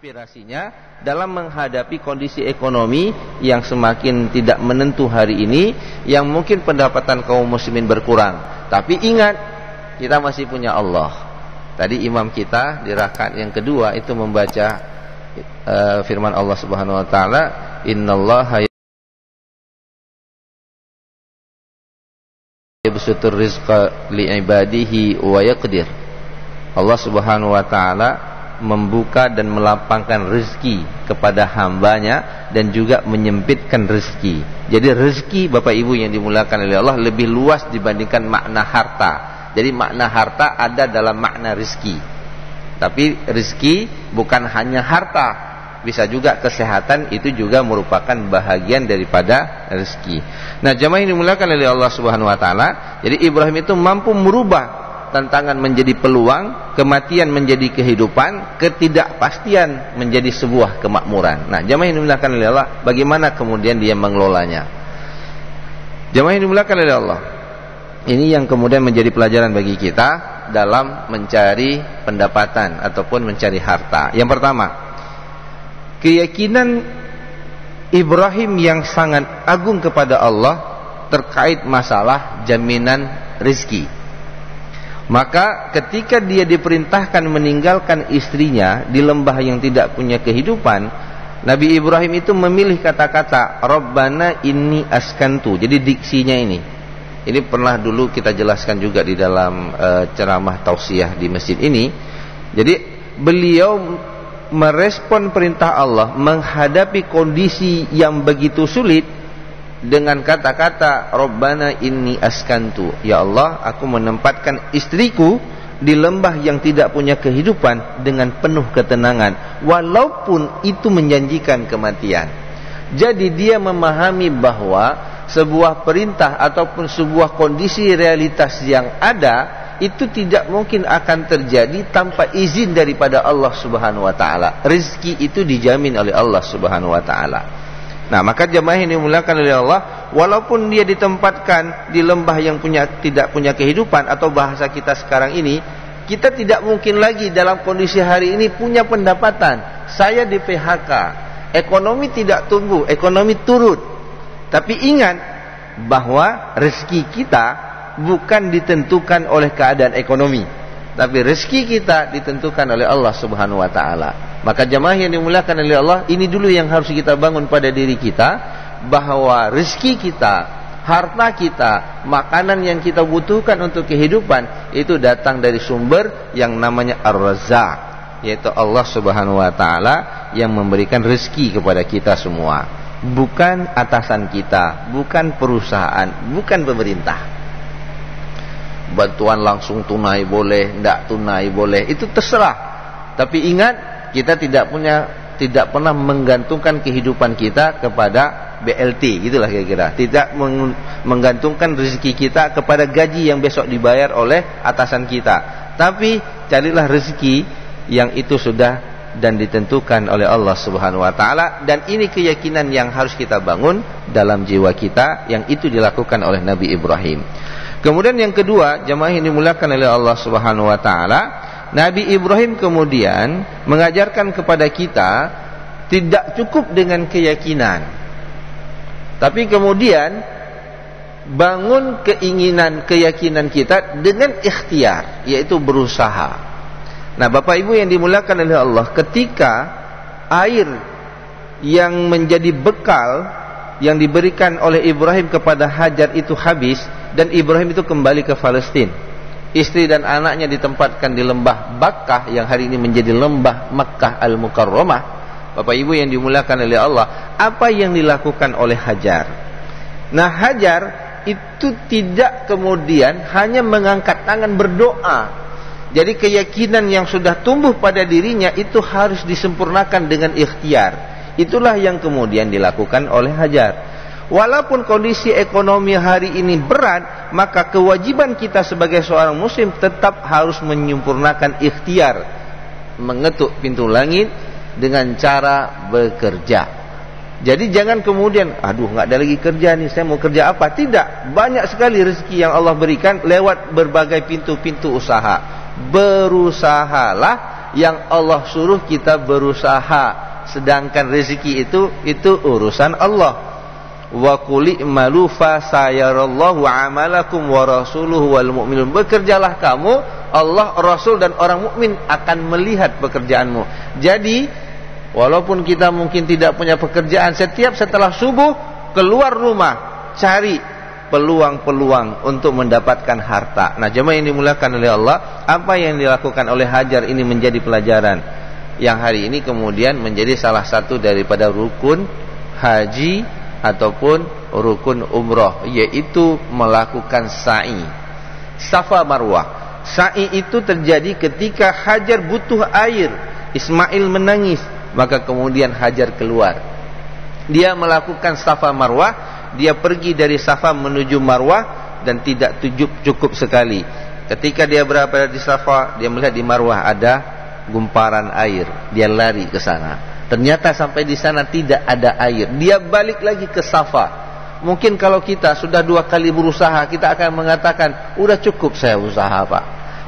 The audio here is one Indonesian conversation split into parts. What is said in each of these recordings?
inspirasinya dalam menghadapi kondisi ekonomi yang semakin tidak menentu hari ini, yang mungkin pendapatan kaum muslimin berkurang. Tapi ingat, kita masih punya Allah. Tadi imam kita di rakaat yang kedua itu membaca firman Allah Subhanahu wa taala, innallaha yabsutur rizqa li'ibadihi wa yaqdir. Allah Subhanahu wa taala membuka dan melapangkan rezeki kepada hambanya dan juga menyempitkan rezeki. Jadi rezeki Bapak Ibu yang dimuliakan oleh Allah lebih luas dibandingkan makna harta. Jadi makna harta ada dalam makna rezeki. Tapi rezeki bukan hanya harta, bisa juga kesehatan, itu juga merupakan bahagian daripada rezeki. Nah, jamaah yang dimuliakan oleh Allah Subhanahu wa taala, jadi Ibrahim itu mampu merubah tantangan menjadi peluang, kematian menjadi kehidupan, ketidakpastian menjadi sebuah kemakmuran. Nah, jamaah yang dimuliakan oleh Allah, bagaimana kemudian dia mengelolanya? Jamaah yang dimuliakan oleh Allah, ini yang kemudian menjadi pelajaran bagi kita dalam mencari pendapatan ataupun mencari harta. Yang pertama, keyakinan Ibrahim yang sangat agung kepada Allah terkait masalah jaminan rezeki. Maka ketika dia diperintahkan meninggalkan istrinya di lembah yang tidak punya kehidupan, Nabi Ibrahim itu memilih kata-kata Rabbana inni askantu. Jadi diksinya ini pernah dulu kita jelaskan juga di dalam ceramah tausiah di masjid ini. Jadi beliau merespon perintah Allah menghadapi kondisi yang begitu sulit dengan kata-kata Rabbana inni askantu. Ya Allah, aku menempatkan istriku di lembah yang tidak punya kehidupan dengan penuh ketenangan, walaupun itu menjanjikan kematian. Jadi dia memahami bahwa sebuah perintah ataupun sebuah kondisi realitas yang ada itu tidak mungkin akan terjadi tanpa izin daripada Allah Subhanahu wa taala. Rezeki itu dijamin oleh Allah Subhanahu wa taala. Nah, maka jemaah yang dimuliakan oleh Allah, walaupun dia ditempatkan di lembah yang tidak punya kehidupan, atau bahasa kita sekarang ini, kita tidak mungkin lagi dalam kondisi hari ini punya pendapatan. Saya di PHK, ekonomi tidak tumbuh, ekonomi turun. Tapi ingat bahwa rezeki kita bukan ditentukan oleh keadaan ekonomi, tapi rezeki kita ditentukan oleh Allah Subhanahu wa taala. Maka jemaah yang dimuliakan oleh Allah, ini dulu yang harus kita bangun pada diri kita, bahwa rezeki kita, harta kita, makanan yang kita butuhkan untuk kehidupan itu datang dari sumber yang namanya Ar-Razzaq, yaitu Allah Subhanahu wa taala yang memberikan rezeki kepada kita semua. Bukan atasan kita, bukan perusahaan, bukan pemerintah. Bantuan langsung tunai boleh, tidak tunai boleh, itu terserah. Tapi ingat, kita tidak pernah menggantungkan kehidupan kita kepada BLT, gitulah kira-kira. Tidak menggantungkan rezeki kita kepada gaji yang besok dibayar oleh atasan kita. Tapi carilah rezeki yang itu sudah dan ditentukan oleh Allah Subhanahu wa taala, dan ini keyakinan yang harus kita bangun dalam jiwa kita, yang itu dilakukan oleh Nabi Ibrahim. Kemudian yang kedua, jemaah yang dimuliakan oleh Allah Subhanahu wa taala, Nabi Ibrahim kemudian mengajarkan kepada kita tidak cukup dengan keyakinan, tapi kemudian bangun keyakinan kita dengan ikhtiar, yaitu berusaha. Nah, Bapak Ibu yang dimuliakan oleh Allah, ketika air yang menjadi bekal yang diberikan oleh Ibrahim kepada Hajar itu habis, dan Ibrahim itu kembali ke Palestina, istri dan anaknya ditempatkan di lembah Bakkah yang hari ini menjadi lembah Makkah Al-Mukarramah. Bapak Ibu yang dimuliakan oleh Allah, apa yang dilakukan oleh Hajar? Nah, Hajar itu tidak kemudian hanya mengangkat tangan berdoa. Jadi keyakinan yang sudah tumbuh pada dirinya itu harus disempurnakan dengan ikhtiar. Itulah yang kemudian dilakukan oleh Hajar. Walaupun kondisi ekonomi hari ini berat, maka kewajiban kita sebagai seorang muslim tetap harus menyempurnakan ikhtiar, mengetuk pintu langit dengan cara bekerja. Jadi jangan kemudian, aduh nggak ada lagi kerja nih, saya mau kerja apa? Tidak, banyak sekali rezeki yang Allah berikan lewat berbagai pintu-pintu usaha. Berusahalah Yang Allah suruh kita berusaha, sedangkan rezeki itu urusan Allah. Wa qul i'malu fa sayarallahu 'amalakum wa rasuluhu wal mu'minun. Bekerjalah kamu, Allah, Rasul dan orang mukmin akan melihat pekerjaanmu. Jadi walaupun kita mungkin tidak punya pekerjaan, setiap setelah subuh keluar rumah cari peluang-peluang untuk mendapatkan harta. Nah, jemaah yang dimuliakan oleh Allah, apa yang dilakukan oleh Hajar ini menjadi pelajaran yang hari ini kemudian menjadi salah satu daripada rukun haji ataupun rukun umrah, yaitu melakukan sa'i Safa Marwah. Sa'i itu terjadi ketika Hajar butuh air, Ismail menangis, maka kemudian Hajar keluar. Dia melakukan Safa Marwah, dia pergi dari Safa menuju Marwah dan tidak cukup sekali. Ketika dia berada di Safa, dia melihat di Marwah ada gumparan air, dia lari ke sana. Ternyata sampai di sana tidak ada air. Dia balik lagi ke Safa. Mungkin kalau kita sudah 2 kali berusaha, kita akan mengatakan, udah cukup saya usaha Pak,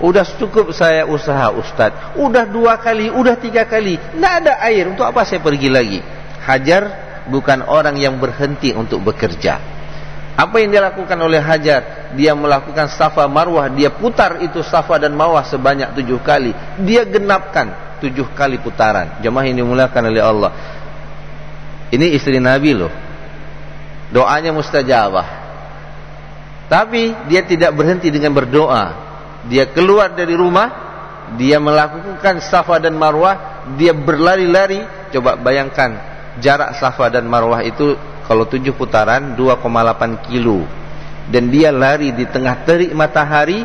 udah cukup saya usaha Ustaz, udah 2 kali, udah 3 kali, tidak ada air, untuk apa saya pergi lagi? Hajar bukan orang yang berhenti untuk bekerja. Apa yang dilakukan oleh Hajar? Dia melakukan Safa Marwah, dia putar itu Safa dan Marwah sebanyak 7 kali. Dia genapkan 7 kali putaran. Jemaah yang dimuliakan oleh Allah, ini istri Nabi loh, doanya mustajabah. Tapi dia tidak berhenti dengan berdoa. Dia keluar dari rumah, dia melakukan Safa dan Marwah, dia berlari-lari. Coba bayangkan jarak Safa dan Marwah itu kalau 7 putaran 2,8 kilo. Dan dia lari di tengah terik matahari,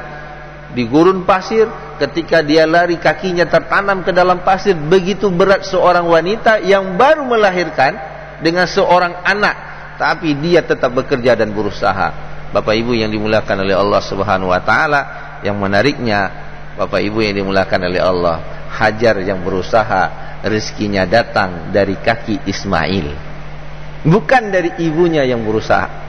di gurun pasir. Ketika dia lari, kakinya tertanam ke dalam pasir. Begitu berat seorang wanita yang baru melahirkan dengan seorang anak, tapi dia tetap bekerja dan berusaha. Bapak Ibu yang dimuliakan oleh Allah Subhanahu wa taala, yang menariknya, Bapak Ibu yang dimuliakan oleh Allah, Hajar yang berusaha, rezekinya datang dari kaki Ismail, bukan dari ibunya yang berusaha.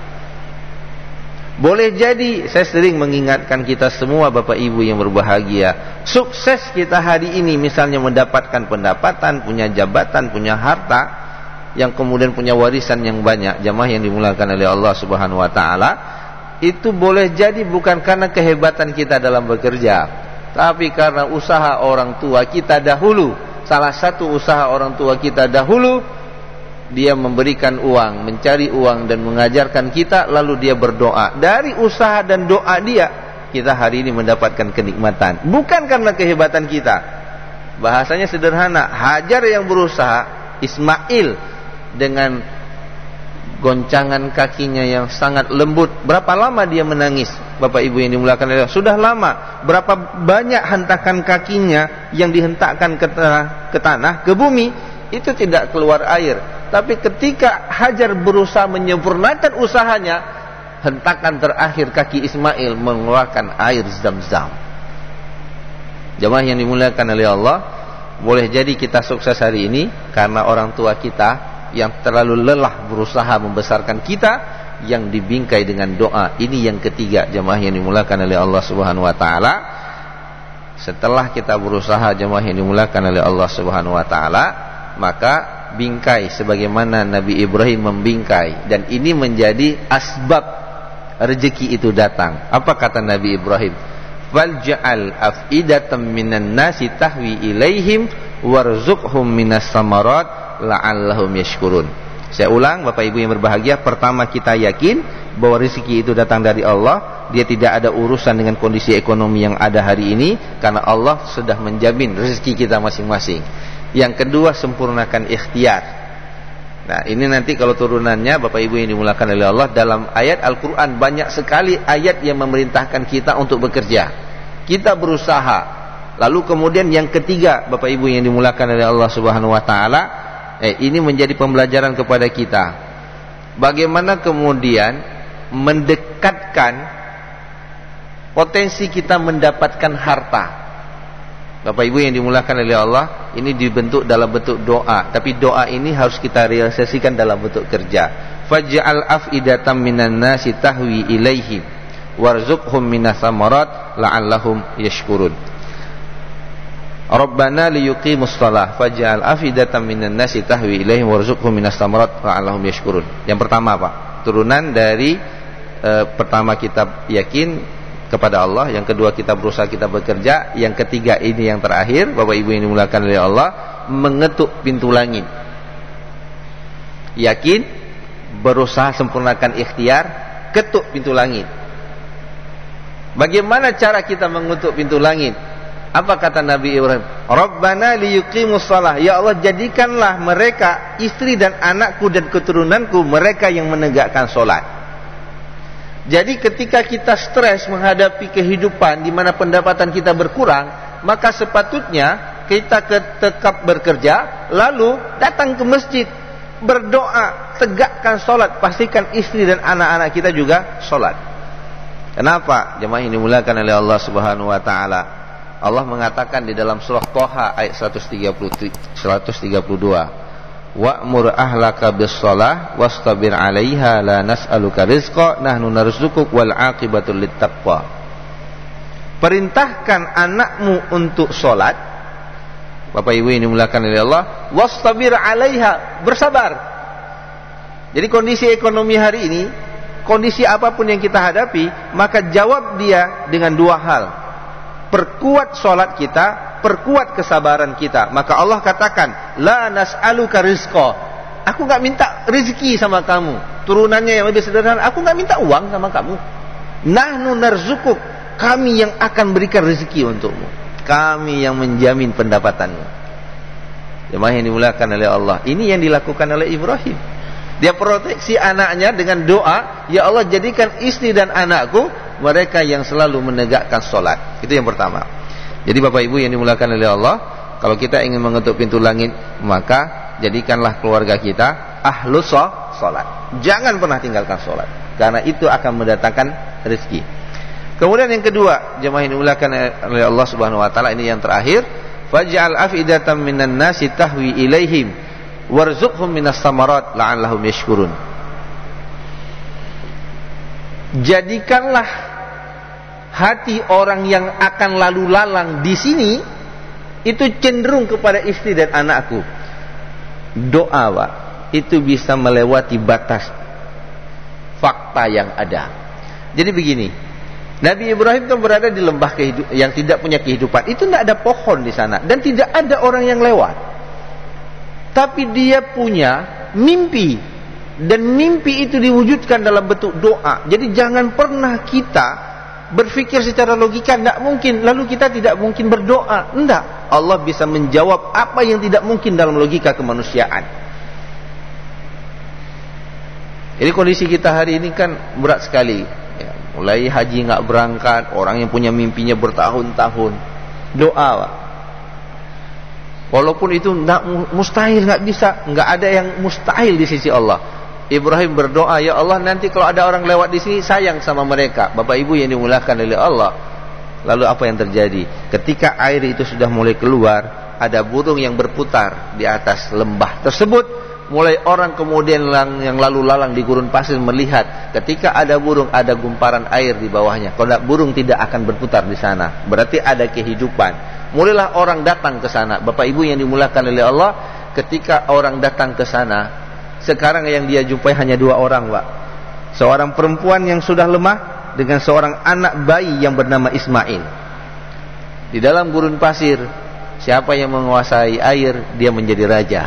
Boleh jadi, saya sering mengingatkan kita semua Bapak Ibu yang berbahagia, sukses kita hari ini misalnya mendapatkan pendapatan, punya jabatan, punya harta, yang kemudian punya warisan yang banyak, jamaah yang dimuliakan oleh Allah Subhanahu wa taala, itu boleh jadi bukan karena kehebatan kita dalam bekerja, tapi karena usaha orang tua kita dahulu. Salah satu usaha orang tua kita dahulu, dia memberikan uang, mencari uang dan mengajarkan kita, lalu dia berdoa. Dari usaha dan doa dia, kita hari ini mendapatkan kenikmatan, bukan karena kehebatan kita. Bahasanya sederhana, Hajar yang berusaha, Ismail dengan goncangan kakinya yang sangat lembut. Berapa lama dia menangis, Bapak Ibu yang dimuliakan Allah? Sudah lama. Berapa banyak hentakan kakinya yang dihentakkan ke tanah, ke bumi, itu tidak keluar air. Tapi ketika Hajar berusaha menyempurnakan usahanya, hentakan terakhir kaki Ismail mengeluarkan air Zam-Zam. Jemaah yang dimuliakan oleh Allah, boleh jadi kita sukses hari ini karena orang tua kita yang terlalu lelah berusaha membesarkan kita, yang dibingkai dengan doa. Ini yang ketiga, jemaah yang dimuliakan oleh Allah Subhanahu wa taala. Setelah kita berusaha, jemaah yang dimuliakan oleh Allah Subhanahu wa taala, maka bingkai sebagaimana Nabi Ibrahim membingkai, dan ini menjadi asbab rezeki itu datang. Apa kata Nabi Ibrahim? Falja'al af'idatan minan nasi tahwi ilaihim warzuqhum minas samarat la'allahum yashkurun. Saya ulang, Bapak Ibu yang berbahagia, pertama kita yakin bahwa rezeki itu datang dari Allah. Dia tidak ada urusan dengan kondisi ekonomi yang ada hari ini, karena Allah sudah menjamin rezeki kita masing-masing. Yang kedua, sempurnakan ikhtiar. Nah, ini nanti kalau turunannya, Bapak Ibu yang dimulakan oleh Allah, dalam ayat Al-Quran banyak sekali ayat yang memerintahkan kita untuk bekerja, kita berusaha. Lalu kemudian yang ketiga, Bapak Ibu yang dimulakan oleh Allah Subhanahu wa taala, ini menjadi pembelajaran kepada kita, bagaimana kemudian mendekatkan potensi kita mendapatkan harta. Bapak Ibu yang dimulakan oleh Allah, ini dibentuk dalam bentuk doa, tapi doa ini harus kita realisasikan dalam bentuk kerja. Faj'al af'idatan minan nasi tahwi ilaihim warzuqhum minas samarat la'allahum yashkurun. Rabbana liyuqimus shalah faj'al afidatan minan nasi tahwi ilaihim warzuqhum minas thamarat la'allahum yashkurun. Yang pertama Pak, turunan dari pertama kita yakin kepada Allah, yang kedua kita berusaha, kita bekerja, yang ketiga ini yang terakhir Bapak Ibu yang dimuliakan oleh Allah, mengetuk pintu langit. Yakin, berusaha sempurnakan ikhtiar, ketuk pintu langit. Bagaimana cara kita mengetuk pintu langit? Apa kata Nabi Ibrahim? Rabbana liyuqimus shalah. Ya Allah, jadikanlah mereka, istri dan anakku dan keturunanku, mereka yang menegakkan sholat. Jadi ketika kita stres menghadapi kehidupan di mana pendapatan kita berkurang, maka sepatutnya kita tetap bekerja, lalu datang ke masjid, berdoa, tegakkan sholat, pastikan istri dan anak-anak kita juga sholat. Kenapa? Jemaah ini dimuliakan oleh Allah Subhanahu wa taala. Allah mengatakan di dalam surah Thaha ayat 132, wa'mur ahlaka bis-shalah wastabir 'alaiha la nas'aluka rizqa nahnu narzuquk wal 'aqibatul littaqwa. Perintahkan anakmu untuk salat, Bapak Ibu ini dimuliakan oleh Allah, wastabir 'alaiha, bersabar. Jadi kondisi ekonomi hari ini, kondisi apapun yang kita hadapi, maka jawab dia dengan dua hal. Perkuat sholat kita, perkuat kesabaran kita. Maka Allah katakan, la nas'aluka rizqa. Aku enggak minta rezeki sama kamu. Turunannya yang lebih sederhana, aku enggak minta uang sama kamu. Nahnu narzuquk, kami yang akan berikan rezeki untukmu. Kami yang menjamin pendapatanmu. Jemaah yang dimuliakan oleh Allah, ini yang dilakukan oleh Ibrahim. Dia proteksi anaknya dengan doa, ya Allah jadikan istri dan anakku mereka yang selalu menegakkan sholat. Itu yang pertama. Jadi Bapak Ibu yang dimuliakan oleh Allah, kalau kita ingin mengetuk pintu langit, maka jadikanlah keluarga kita ahlus sholat. Jangan pernah tinggalkan sholat, karena itu akan mendatangkan rezeki. Kemudian yang kedua, jemaah yang dimuliakan oleh Allah Subhanahu wa taala, ini yang terakhir, faj'al afidatan minan nasi tahwi ilaihim warzuqhum minas thamarat la'allahum yashkurun. Jadikanlah hati orang yang akan lalu lalang di sini itu cenderung kepada istri dan anakku. Doa, Pak, itu bisa melewati batas fakta yang ada. Jadi begini, Nabi Ibrahim kan berada di lembah yang tidak punya kehidupan. Itu tidak ada pohon di sana dan tidak ada orang yang lewat. Tapi dia punya mimpi, dan mimpi itu diwujudkan dalam bentuk doa. Jadi jangan pernah kita berpikir secara logika tidak mungkin, lalu kita tidak mungkin berdoa. Tidak, Allah bisa menjawab apa yang tidak mungkin dalam logika kemanusiaan. Jadi kondisi kita hari ini kan berat sekali ya, mulai haji nggak berangkat, orang yang punya mimpinya bertahun-tahun. Doa, Pak. Walaupun itu mustahil, nggak bisa, nggak ada yang mustahil di sisi Allah. Ibrahim berdoa, ya Allah nanti kalau ada orang lewat di sini, sayang sama mereka. Bapak Ibu yang dimuliakan oleh Allah, lalu apa yang terjadi? Ketika air itu sudah mulai keluar, ada burung yang berputar di atas lembah tersebut. Mulai orang kemudian yang lalu lalang di gurun pasir melihat, ketika ada burung, ada gumparan air di bawahnya. Kalau burung tidak akan berputar di sana, berarti ada kehidupan. Mulailah orang datang ke sana. Bapak Ibu yang dimuliakan oleh Allah, ketika orang datang ke sana, sekarang yang dia jumpai hanya dua orang, Pak. Seorang perempuan yang sudah lemah dengan seorang anak bayi yang bernama Ismail. Di dalam gurun pasir, siapa yang menguasai air, dia menjadi raja.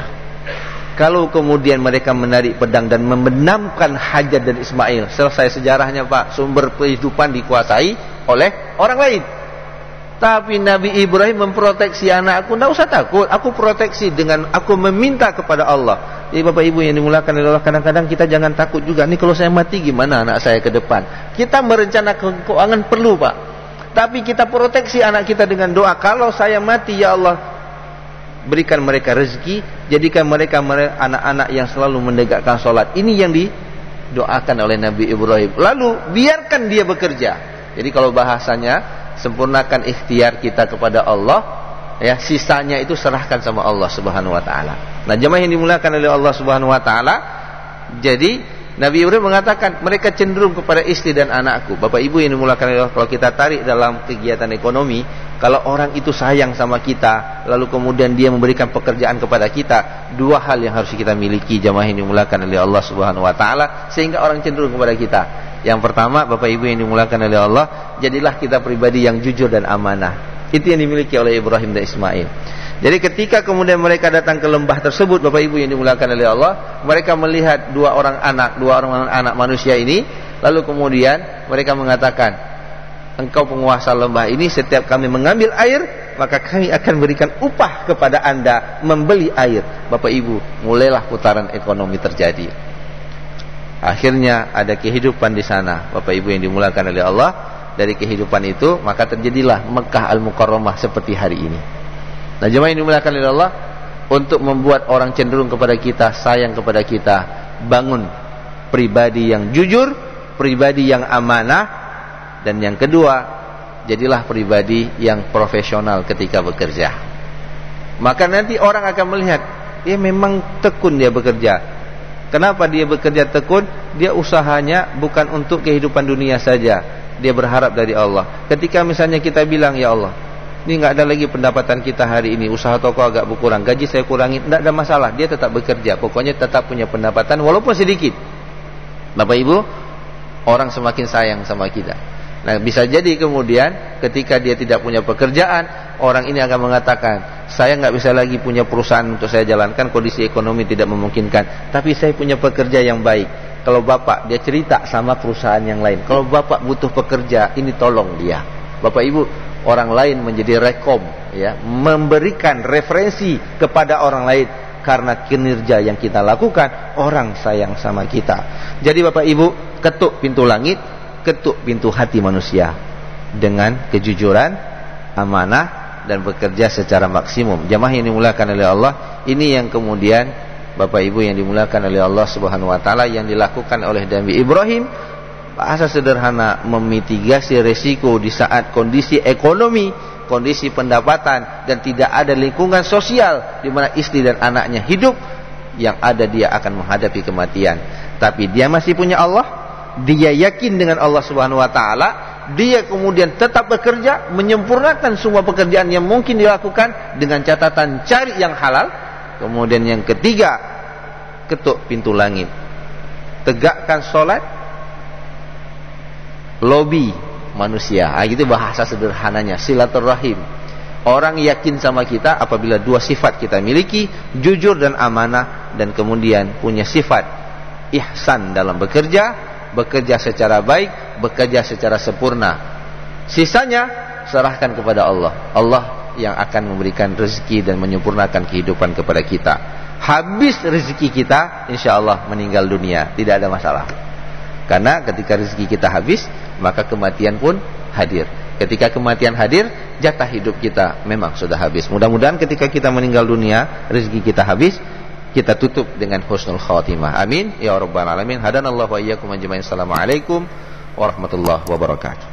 Kalau kemudian mereka menarik pedang dan membenamkan Hajar dan Ismail, selesai sejarahnya, Pak. Sumber kehidupan dikuasai oleh orang lain. Tapi Nabi Ibrahim memproteksi anakku, tidak usah takut, aku proteksi dengan aku meminta kepada Allah. Jadi Bapak Ibu yang dimuliakan oleh Allah, kadang-kadang kita jangan takut juga. Nih kalau saya mati gimana anak saya ke depan? Kita merencanakan keuangan perlu, Pak. Tapi kita proteksi anak kita dengan doa. Kalau saya mati, ya Allah, berikan mereka rezeki, jadikan mereka anak-anak yang selalu menegakkan sholat. Ini yang didoakan oleh Nabi Ibrahim. Lalu biarkan dia bekerja. Jadi kalau bahasanya, sempurnakan ikhtiar kita kepada Allah, ya, sisanya itu serahkan sama Allah Subhanahu wa taala. Nah, jemaah yang dimuliakan oleh Allah Subhanahu wa taala, jadi Nabi Ibrahim mengatakan mereka cenderung kepada istri dan anakku. Bapak Ibu yang dimuliakan oleh Allah, kalau kita tarik dalam kegiatan ekonomi, Kalau orang itu sayang sama kita, lalu kemudian dia memberikan pekerjaan kepada kita, dua hal yang harus kita miliki jamaah yang dimulakan oleh Allah Subhanahu wa taala sehingga orang cenderung kepada kita. Yang pertama, Bapak Ibu yang dimulakan oleh Allah, jadilah kita pribadi yang jujur dan amanah. Itu yang dimiliki oleh Ibrahim dan Ismail. Jadi ketika kemudian mereka datang ke lembah tersebut, Bapak Ibu yang dimulakan oleh Allah, mereka melihat dua orang anak manusia ini, lalu kemudian mereka mengatakan, engkau penguasa lembah ini, setiap kami mengambil air, maka kami akan berikan upah kepada Anda membeli air. Bapak Ibu, mulailah putaran ekonomi terjadi. Akhirnya ada kehidupan di sana, Bapak Ibu yang dimulakan oleh Allah. Dari kehidupan itu, maka terjadilah Mekah Al-Mukarramah seperti hari ini. Nah, jemaah yang dimulakan oleh Allah, untuk membuat orang cenderung kepada kita, sayang kepada kita, bangun pribadi yang jujur, pribadi yang amanah, dan yang kedua, jadilah pribadi yang profesional ketika bekerja. Maka nanti orang akan melihat, dia memang tekun dia bekerja. Kenapa dia bekerja tekun? Dia usahanya bukan untuk kehidupan dunia saja. Dia berharap dari Allah. Ketika misalnya kita bilang, ya Allah, ini nggak ada lagi pendapatan kita hari ini, usaha toko agak berkurang, gaji saya kurangi, tidak ada masalah, dia tetap bekerja, pokoknya tetap punya pendapatan walaupun sedikit. Bapak Ibu, orang semakin sayang sama kita. Nah, bisa jadi kemudian ketika dia tidak punya pekerjaan, orang ini akan mengatakan, saya nggak bisa lagi punya perusahaan untuk saya jalankan, kondisi ekonomi tidak memungkinkan, tapi saya punya pekerja yang baik. Kalau Bapak, dia cerita sama perusahaan yang lain, kalau Bapak butuh pekerja, ini tolong dia. Bapak Ibu, orang lain menjadi rekom, ya, memberikan referensi kepada orang lain karena kinerja yang kita lakukan, orang sayang sama kita. Jadi Bapak Ibu, ketuk pintu langit, ketuk pintu hati manusia dengan kejujuran, amanah, dan bekerja secara maksimum. Jamaah yang dimulakan oleh Allah, ini yang kemudian Bapak Ibu yang dimulakan oleh Allah Subhanahu wa taala yang dilakukan oleh Nabi Ibrahim. Bahasa sederhana, memitigasi resiko di saat kondisi ekonomi, kondisi pendapatan, dan tidak ada lingkungan sosial di mana istri dan anaknya hidup, yang ada dia akan menghadapi kematian. Tapi dia masih punya Allah, dia yakin dengan Allah Subhanahu wa taala, dia kemudian tetap bekerja, menyempurnakan semua pekerjaan yang mungkin dilakukan dengan catatan cari yang halal. Kemudian yang ketiga, ketuk pintu langit, tegakkan sholat, lobi manusia. Itu bahasa sederhananya, silaturahim. Orang yakin sama kita apabila dua sifat kita miliki, jujur dan amanah, dan kemudian punya sifat ihsan dalam bekerja, bekerja secara baik, bekerja secara sempurna. Sisanya serahkan kepada Allah. Allah yang akan memberikan rezeki dan menyempurnakan kehidupan kepada kita. Habis rezeki kita, insya Allah meninggal dunia, tidak ada masalah. Karena ketika rezeki kita habis, maka kematian pun hadir. Ketika kematian hadir, jatah hidup kita memang sudah habis. Mudah-mudahan ketika kita meninggal dunia, rezeki kita habis, kita tutup dengan husnul khatimah. Amin ya rabbal alamin. Hadanallahu wa iyyakum ajmain. Assalamualaikum warahmatullahi wabarakatuh.